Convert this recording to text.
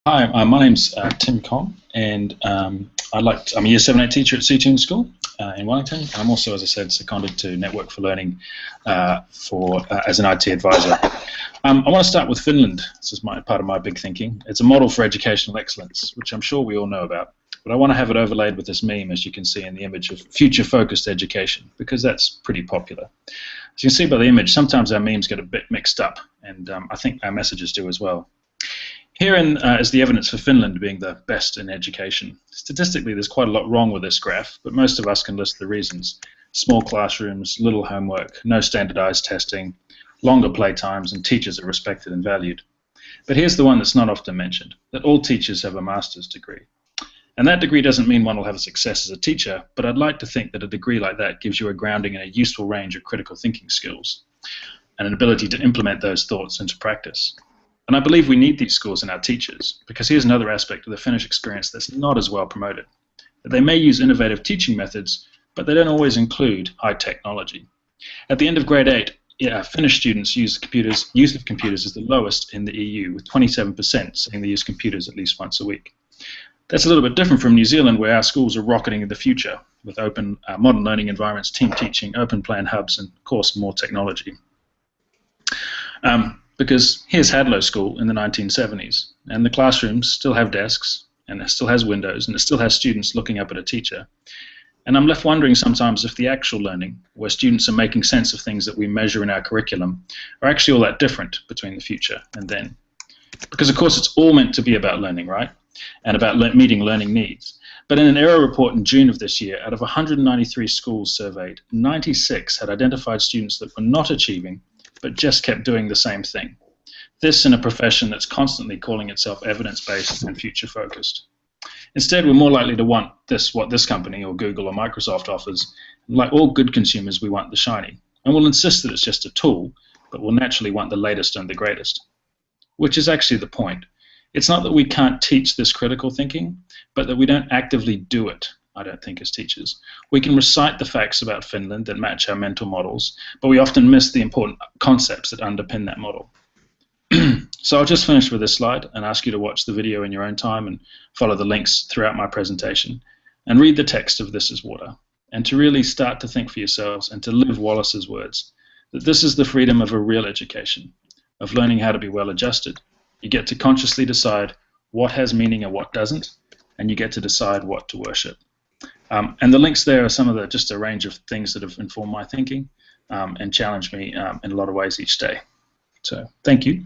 Hi, my name's Tim Kong, and I'm a Year 7-8 teacher at Seatoon School in Wellington, and I'm also, as I said, seconded to Network for Learning as an IT advisor. I want to start with Finland. This is part of my big thinking. It's a model for educational excellence, which I'm sure we all know about, but I want to have it overlaid with this meme, as you can see in the image, of future-focused education, because that's pretty popular. As you can see by the image, sometimes our memes get a bit mixed up, and I think our messages do as well. Herein is the evidence for Finland being the best in education. Statistically, there's quite a lot wrong with this graph, but most of us can list the reasons. Small classrooms, little homework, no standardized testing, longer playtimes, and teachers are respected and valued. But here's the one that's not often mentioned, that all teachers have a master's degree. And that degree doesn't mean one will have a success as a teacher, but I'd like to think that a degree like that gives you a grounding in a useful range of critical thinking skills and an ability to implement those thoughts into practice. And I believe we need these skills in our teachers, because here's another aspect of the Finnish experience that's not as well promoted. That they may use innovative teaching methods, but they don't always include high technology. At the end of grade 8, Finnish students use of computers is the lowest in the EU, with 27% saying they use computers at least once a week. That's a little bit different from New Zealand, where our schools are rocketing in the future with open modern learning environments, team teaching, open plan hubs, and of course more technology. Because here's Hadlow School in the 1970s, and the classrooms still have desks, and it still has windows, and it still has students looking up at a teacher. And I'm left wondering sometimes if the actual learning, where students are making sense of things that we measure in our curriculum, are actually all that different between the future and then. Because of course it's all meant to be about learning, right? And about meeting learning needs. But in an error report in June of this year, out of 193 schools surveyed, 96 had identified students that were not achieving but just kept doing the same thing. This in a profession that's constantly calling itself evidence-based and future-focused. Instead, we're more likely to want what this company or Google or Microsoft offers. Like all good consumers, we want the shiny. And we'll insist that it's just a tool, but we'll naturally want the latest and the greatest. Which is actually the point. It's not that we can't teach this critical thinking, but that we don't actively do it, I don't think, as teachers. We can recite the facts about Finland that match our mental models, but we often miss the important concepts that underpin that model. So I'll just finish with this slide and ask you to watch the video in your own time and follow the links throughout my presentation and read the text of This is Water, and to really start to think for yourselves and to live Wallace's words, that this is the freedom of a real education, of learning how to be well adjusted. You get to consciously decide what has meaning and what doesn't, and you get to decide what to worship. And the links there are some of just a range of things that have informed my thinking and challenged me in a lot of ways each day. So thank you.